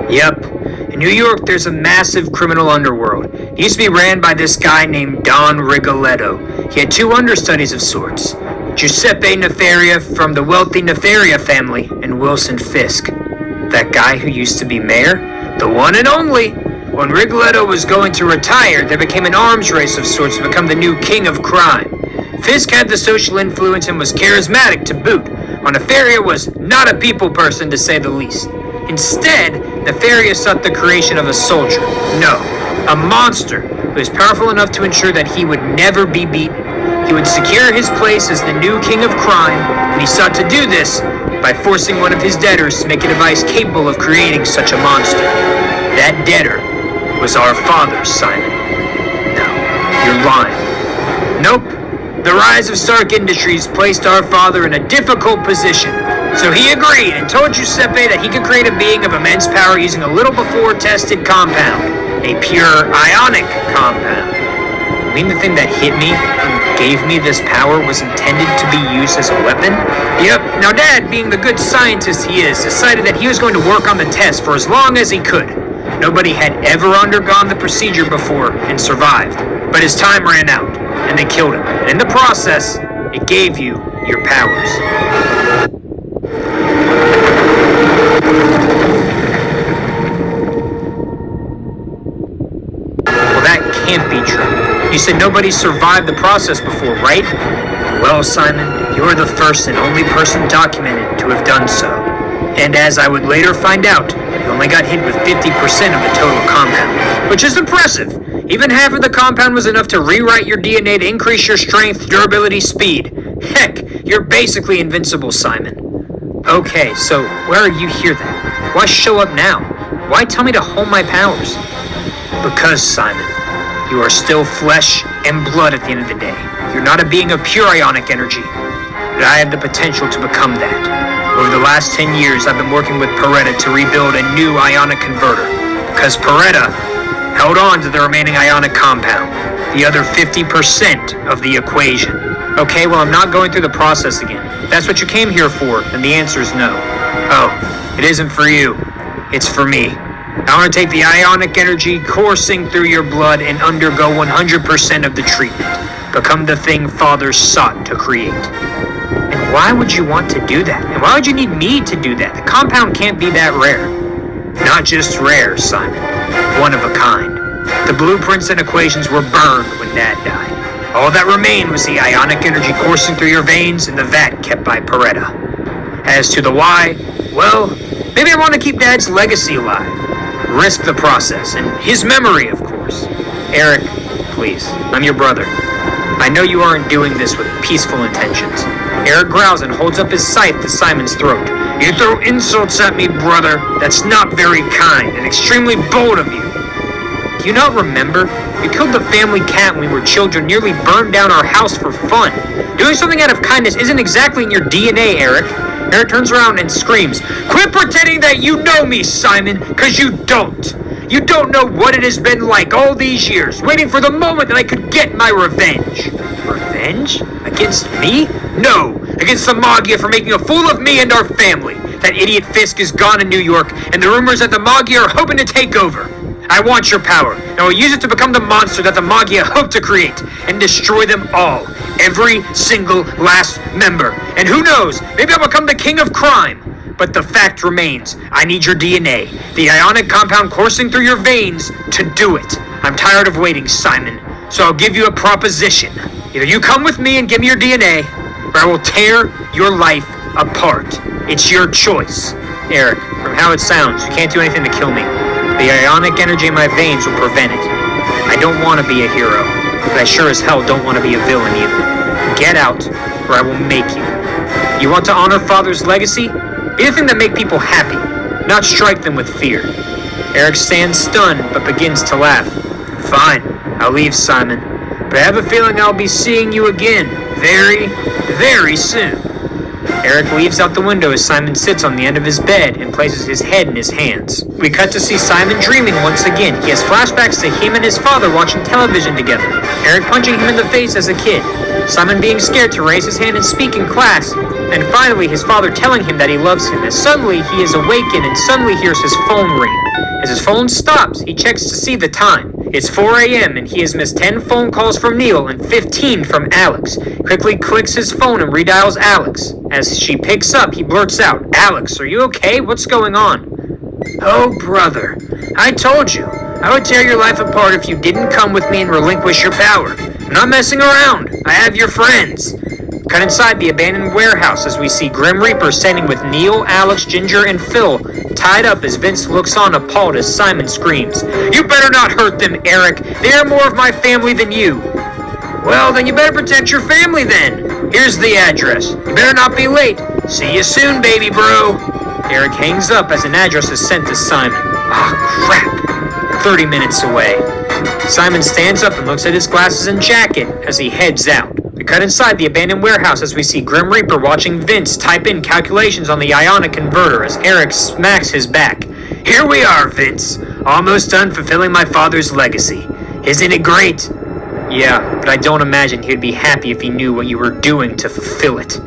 C: Yep. In New York, there's a massive criminal underworld. It used to be ran by this guy named Don Rigoletto. He had two understudies of sorts. Giuseppe Nefaria from the wealthy Nefaria family, and Wilson Fisk. That guy who used to be mayor? The one and only. When Rigoletto was going to retire, there became an arms race of sorts to become the new king of crime. Fisk had the social influence and was charismatic to boot, while Nefaria was not a people person to say the least. Instead, Nefaria sought the creation of a soldier. No, a monster who was powerful enough to ensure that he would never be beaten. He would secure his place as the new king of crime, and he sought to do this by forcing one of his debtors to make a device capable of creating such a monster. That debtor was our father, Simon. No, you're lying. Nope. The rise of Stark Industries placed our father in a difficult position. So he agreed and told Giuseppe that he could create a being of immense power using a little before tested compound, a pure ionic compound. You mean the thing that hit me and gave me this power was intended to be used as a weapon? Yep. Now Dad, being the good scientist he is, decided that he was going to work on the test for as long as he could. Nobody had ever undergone the procedure before and survived. But his time ran out, and they killed him. And in the process, it gave you your powers. Well, that can't be true. You said nobody survived the process before, right? Well, Simon, you're the first and only person documented to have done so. And as I would later find out, you only got hit with 50% of the total compound, which is impressive. Even half of the compound was enough to rewrite your DNA to increase your strength, durability, speed. Heck, you're basically invincible, Simon. Okay, so where are you here then? Why show up now? Why tell me to hold my powers? Because, Simon, you are still flesh and blood at the end of the day. You're not a being of pure ionic energy, but I have the potential to become that. Over the last 10 years, I've been working with Peretta to rebuild a new ionic converter, because Peretta held on to the remaining ionic compound, the other 50% of the equation. Okay, well, I'm not going through the process again. If that's what you came here for, then the answer is no. Oh, it isn't for you. It's for me. I want to take the ionic energy coursing through your blood and undergo 100% of the treatment. Become the thing Father sought to create. And why would you want to do that? And why would you need me to do that? The compound can't be that rare. Not just rare, Simon. One of a kind. The blueprints and equations were burned when Dad died. All that remained was the ionic energy coursing through your veins in the vat kept by Peretta. As to the why, well, maybe I want to keep Dad's legacy alive. Risk the process, and his memory, of course. Eric, please, I'm your brother. I know you aren't doing this with peaceful intentions. Eric growls and holds up his scythe to Simon's throat. You throw insults at me, brother. That's not very kind and extremely bold of you. Do you not remember? You killed the family cat when we were children, nearly burned down our house for fun. Doing something out of kindness isn't exactly in your DNA, Eric. Eric turns around and screams, "Quit pretending that you know me, Simon, because you don't. You don't know what it has been like all these years, waiting for the moment that I could get my revenge." Revenge? Against me? No, against the Maggia for making a fool of me and our family. That idiot Fisk is gone in New York, and the rumors that the Maggia are hoping to take over. I want your power, and I will use it to become the monster that the Maggia hope to create, and destroy them all. Every single last member. And who knows, maybe I'll become the king of crime. But the fact remains, I need your DNA, the ionic compound coursing through your veins, to do it. I'm tired of waiting, Simon, so I'll give you a proposition. Either you come with me and give me your DNA, or I will tear your life apart. It's your choice. Eric, from how it sounds, you can't do anything to kill me. The ionic energy in my veins will prevent it. I don't want to be a hero, but I sure as hell don't want to be a villain either. Get out, or I will make you. You want to honor Father's legacy? Be the thing that make people happy, not strike them with fear. Eric stands stunned, but begins to laugh. Fine, I'll leave, Simon. But I have a feeling I'll be seeing you again very, very soon. Eric leaves out the window as Simon sits on the end of his bed and places his head in his hands. We cut to see Simon dreaming once again. He has flashbacks to him and his father watching television together. Eric punching him in the face as a kid. Simon being scared to raise his hand and speak in class. And finally his father telling him that he loves him, as suddenly he is awakened and suddenly hears his phone ring. As his phone stops, he checks to see the time. It's 4 a.m. and he has missed 10 phone calls from Neil and 15 from Alex. Quickly clicks his phone and redials Alex. As she picks up, he blurts out, "Alex, are you okay? What's going on?" "Oh, brother, I told you. I would tear your life apart if you didn't come with me and relinquish your power. I'm not messing around. I have your friends." Cut inside the abandoned warehouse as we see Grim Reaper standing with Neil, Alex, Ginger, and Phil tied up as Vince looks on appalled as Simon screams, "You better not hurt them, Eric. They are more of my family than you." "Well, then you better protect your family then. Here's the address. You better not be late. See you soon, baby bro." Eric hangs up as an address is sent to Simon. Ah, crap. 30 minutes away. Simon stands up and looks at his glasses and jacket as he heads out. We cut inside the abandoned warehouse as we see Grim Reaper watching Vince type in calculations on the ionic converter as Eric smacks his back. Here we are, Vince. Almost done fulfilling my father's legacy. Isn't it great? Yeah, but I don't imagine he'd be happy if he knew what you were doing to fulfill it.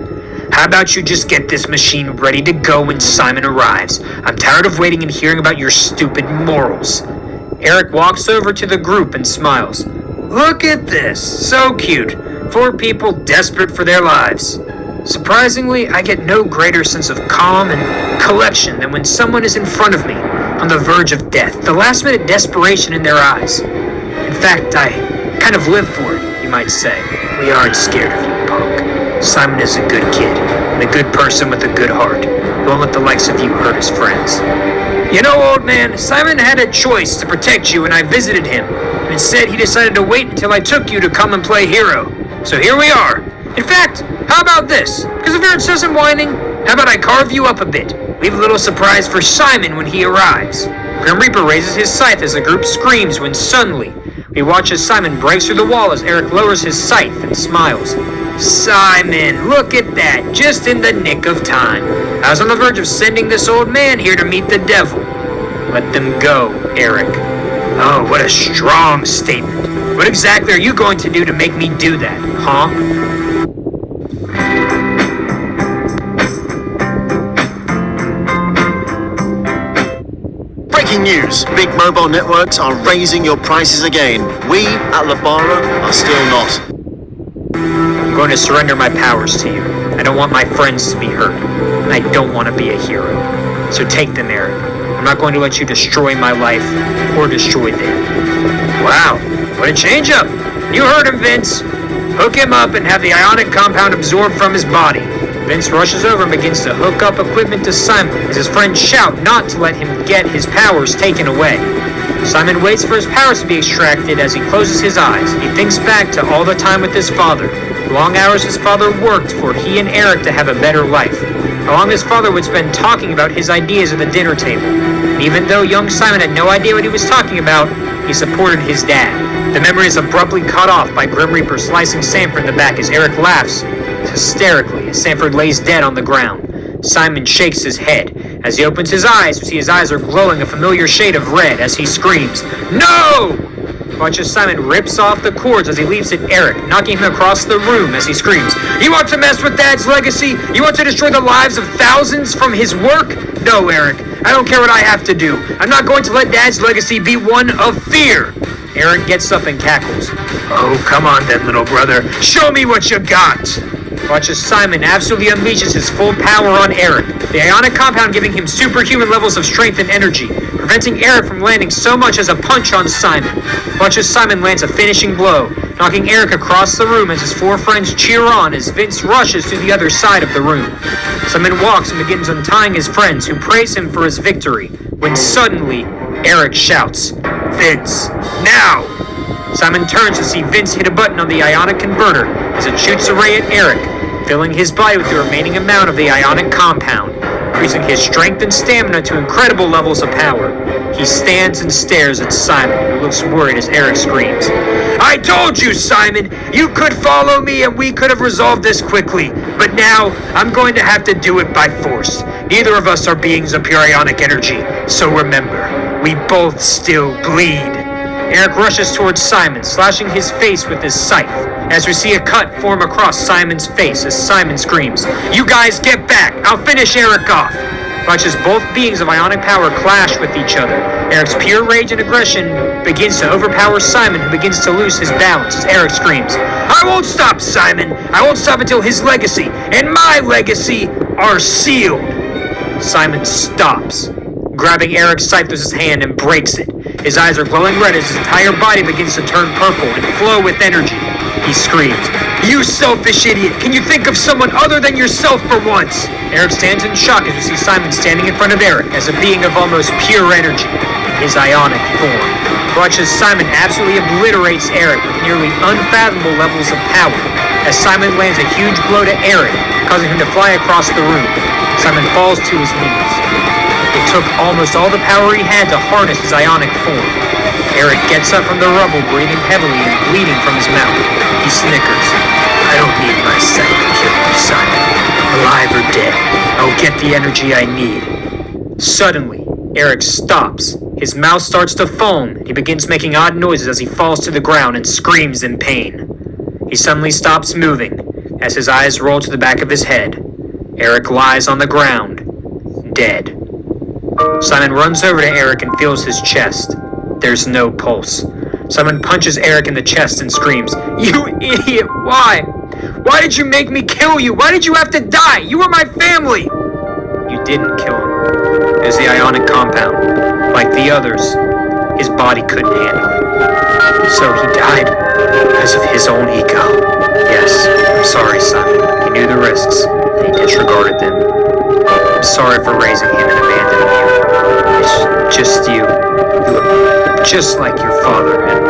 C: How about you just get this machine ready to go when Simon arrives? I'm tired of waiting and hearing about your stupid morals. Eric walks over to the group and smiles. Look at this. So cute. 4 people desperate for their lives. Surprisingly, I get no greater sense of calm and collection than when someone is in front of me, on the verge of death, the last-minute desperation in their eyes. In fact, I kind of live for it, you might say. We aren't scared of you, punk. Simon is a good kid, and a good person with a good heart. He won't let the likes of you hurt his friends. You know, old man, Simon had a choice to protect you when I visited him. And instead, he decided to wait until I took you to come and play hero. So here we are. In fact, how about this? Because if you're incessant whining, how about I carve you up a bit? Leave a little surprise for Simon when he arrives. Grim Reaper raises his scythe as the group screams when suddenly, we watch as Simon breaks through the wall as Eric lowers his scythe and smiles. Simon, look at that, just in the nick of time. I was on the verge of sending this old man here to meet the devil. Let them go, Eric. Oh, what a strong statement. What exactly are you going to do to make me do that, huh?
G: Breaking news. Big mobile networks are raising your prices again. We at Labara are still not.
C: I'm going to surrender my powers to you. I don't want my friends to be hurt. I don't want to be a hero. So take them, Eric. I'm not going to let you destroy my life or destroy them. Wow, what a change-up. You heard him, Vince. Hook him up and have the ionic compound absorbed from his body. Vince rushes over and begins to hook up equipment to Simon as his friends shout not to let him get his powers taken away. Simon waits for his powers to be extracted as he closes his eyes. He thinks back to all the time with his father, the long hours his father worked for he and Eric to have a better life, how long his father would spend talking about his ideas at the dinner table. And even though young Simon had no idea what he was talking about, he supported his dad. The memory is abruptly cut off by Grim Reaper slicing Sanford in the back as Eric laughs hysterically as Sanford lays dead on the ground. Simon shakes his head. As he opens his eyes, we see his eyes are glowing a familiar shade of red as he screams, "No!" Watch as Simon rips off the cords as he leaps at Eric, knocking him across the room as he screams, "You want to mess with Dad's legacy? You want to destroy the lives of thousands from his work? No, Eric. I don't care what I have to do. I'm not going to let Dad's legacy be one of fear." Eric gets up and cackles. "Oh, come on then, little brother. Show me what you got." Watch as Simon absolutely unleashes his full power on Eric, the ionic compound giving him superhuman levels of strength and energy, preventing Eric from landing so much as a punch on Simon. Watch as Simon lands a finishing blow, knocking Eric across the room as his 4 friends cheer on as Vince rushes to the other side of the room. Simon walks and begins untying his friends, who praise him for his victory, when suddenly, Eric shouts, "Vince, now!" Simon turns to see Vince hit a button on the ionic converter as it shoots a ray at Eric, filling his body with the remaining amount of the ionic compound, increasing his strength and stamina to incredible levels of power. He stands and stares at Simon, who looks worried as Eric screams, "I told you, Simon! You could follow me and we could have resolved this quickly, but now I'm going to have to do it by force. Neither of us are beings of pure ionic energy, so remember, we both still bleed." Eric rushes towards Simon, slashing his face with his scythe, as we see a cut form across Simon's face as Simon screams, "You guys get back! I'll finish Eric off!" Watch as both beings of ionic power clash with each other. Eric's pure rage and aggression begins to overpower Simon, who begins to lose his balance as Eric screams, "I won't stop, Simon! I won't stop until his legacy and my legacy are sealed!" Simon stops, grabbing Eric's scythe with his hand and breaks it. His eyes are glowing red as his entire body begins to turn purple and flow with energy. He screams, "You selfish idiot! Can you think of someone other than yourself for once?" Eric stands in shock as we see Simon standing in front of Eric as a being of almost pure energy in his ionic form. Watch as Simon absolutely obliterates Eric with nearly unfathomable levels of power as Simon lands a huge blow to Eric, causing him to fly across the room. Simon falls to his knees. It took almost all the power he had to harness his ionic form. Eric gets up from the rubble, breathing heavily and bleeding from his mouth. He snickers. "I don't get the energy I need. Suddenly, Eric stops. His mouth starts to foam. He begins making odd noises as he falls to the ground and screams in pain. He suddenly stops moving as his eyes roll to the back of his head. Eric lies on the ground, dead. Simon runs over to Eric and feels his chest. There's no pulse. Simon punches Eric in the chest and screams, "You idiot! Why? Why did you make me kill you? Why did you have to die? You were my family!" "You didn't kill him. It was the ionic compound. Like the others, his body couldn't handle it. So he died because of his own ego. Yes, I'm sorry, Simon. He knew the risks, and he disregarded them. I'm sorry for raising him and abandoning you. It's just you. You look just like your father, and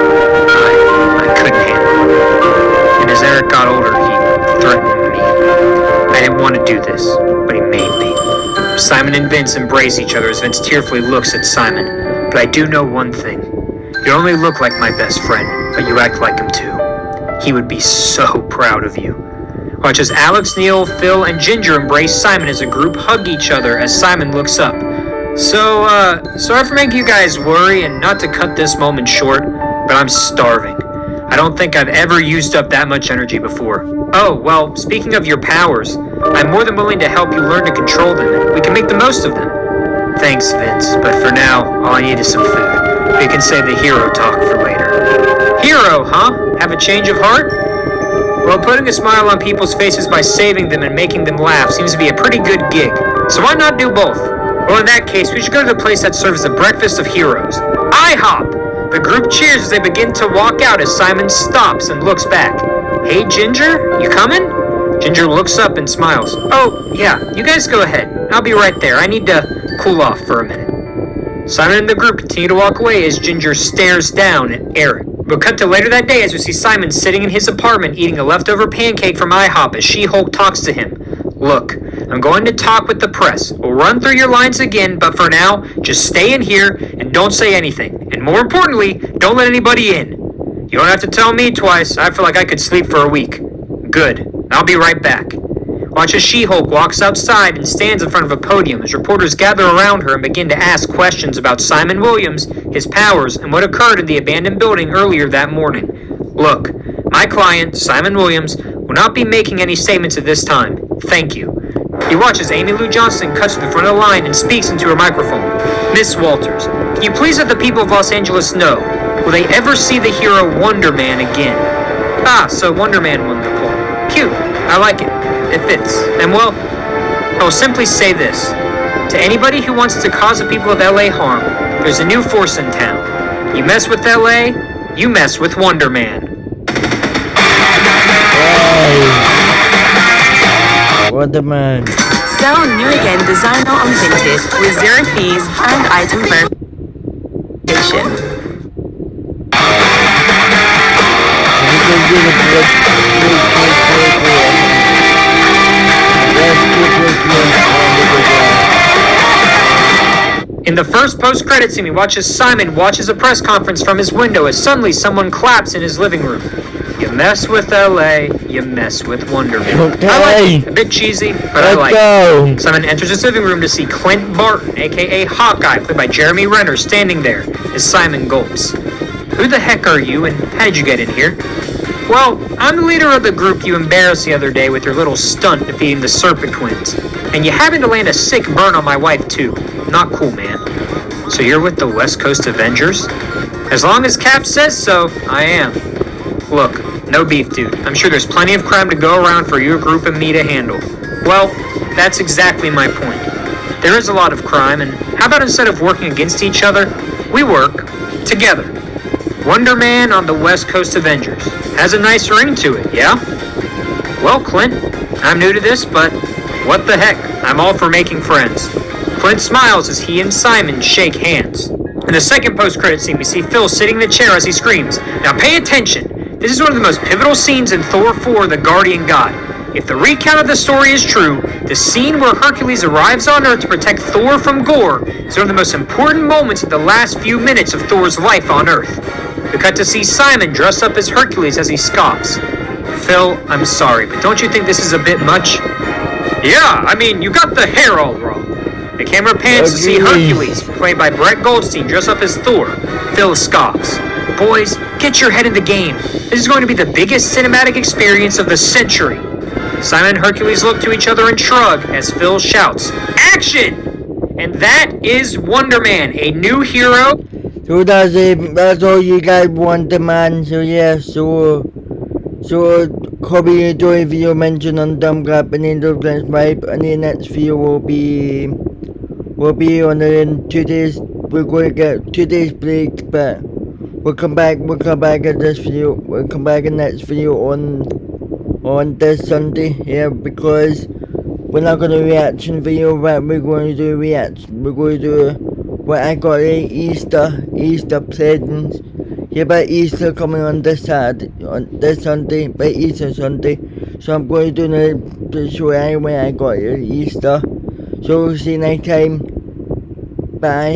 C: I couldn't handle it. And as Eric got older, he threatened me. I didn't want to do this, but he made me." Simon and Vince embrace each other as Vince tearfully looks at Simon. "But I do know one thing. You only look like my best friend, but you act like him too. He would be so proud of you." Watch as Alex, Neil, Phil, and Ginger embrace Simon as a group hug each other as Simon looks up. "So, sorry for making you guys worry and not to cut this moment short, but I'm starving. I don't think I've ever used up that much energy before. Oh, well, speaking of your powers, I'm more than willing to help you learn to control them, and we can make the most of them." "Thanks, Vince, but for now, all I need is some food. We can save the hero talk for later." "Hero, huh? Have a change of heart?" Well, putting a smile on people's faces by saving them and making them laugh seems to be a pretty good gig, so why not do both? Well, in that case, we should go to the place that serves the breakfast of heroes. IHOP! The group cheers as they begin to walk out as Simon stops and looks back. "Hey, Ginger, you coming?" Ginger looks up and smiles. "Oh, yeah, you guys go ahead. I'll be right there. I need to cool off for a minute." Simon and the group continue to walk away as Ginger stares down at Eric. We'll cut to later that day as we see Simon sitting in his apartment eating a leftover pancake from IHOP as She-Hulk talks to him. "Look, I'm going to talk with the press. We'll run through your lines again, but for now, just stay in here and don't say anything. And more importantly, don't let anybody in. You don't have to tell me twice. I feel like I could sleep for a week." "Good. I'll be right back." Watch as She-Hulk walks outside and stands in front of a podium as reporters gather around her and begin to ask questions about Simon Williams, his powers, and what occurred in the abandoned building earlier that morning. "Look, my client, Simon Williams, will not be making any statements at this time. Thank you." He watches Amy Lou Johnson cuts to the front of the line and speaks into her microphone. "Miss Walters, can you please let the people of Los Angeles know, will they ever see the hero Wonder Man again?" "Ah, so Wonder Man won the poll. Cute. I like it. It fits. And well, I will simply say this. To anybody who wants to cause the people of LA harm, there's a new force in town. You mess with LA, you mess with Wonder Man."
A: Wonder Man.
B: Sell new again designer on Vinted with 0 fees and item verification.
C: In the first post-credit scene, we watch as Simon watches a press conference from his window as suddenly someone claps in his living room. You mess with LA, you mess with Wonder Man.
A: Okay.
C: I like it. A bit cheesy, but I like it. Simon enters his living room to see Clint Barton, aka Hawkeye, played by Jeremy Renner, standing there as Simon gulps. "Who the heck are you, and how did you get in here?" "Well, I'm the leader of the group you embarrassed the other day with your little stunt defeating the Serpent Twins. And you happened to land a sick burn on my wife, too. Not cool, man." "So you're with the West Coast Avengers?" "As long as Cap says so, I am." "Look, no beef, dude. I'm sure there's plenty of crime to go around for your group and me to handle." "Well, that's exactly my point. There is a lot of crime, and how about instead of working against each other, we work together? Wonder Man on the West Coast Avengers. Has a nice ring to it, yeah?" "Well, Clint, I'm new to this, but what the heck? I'm all for making friends." Clint smiles as he and Simon shake hands. In the second post-credit scene, we see Phil sitting in the chair as he screams, "Now pay attention! This is one of the most pivotal scenes in Thor 4, The Guardian God. If the recount of the story is true, the scene where Hercules arrives on Earth to protect Thor from Gore is one of the most important moments of the last few minutes of Thor's life on Earth. We cut to see Simon dressed up as Hercules as he scoffs. "Phil, I'm sorry, but don't you think this is a bit much?" Yeah, I mean, you got the hair all wrong. The camera pans to see Hercules, played by Brett Goldstein, dress up as Thor. Phil scoffs. Boys, get your head in the game. This is going to be the biggest cinematic experience of the century. Simon and Hercules look to each other and shrug as Phil shouts, "Action!" And that is Wonder Man, a new hero.
A: So that's it. That's all you guys wanted, man. So yeah, so hope you enjoy the video mentioned on Dumb Clap and subscribe, and the next video will be on in 2 days. We're going to get 2 days break, but we'll come back at this video. We'll come back in next video on this Sunday, yeah, because we're not going to do a reaction video, but we're going to do reaction. We're going to do what I got Easter presents. Yeah, by Easter coming on this Sunday, by Easter Sunday. So I'm going to do the show anyway I got Easter. So we'll see you next time. Bye.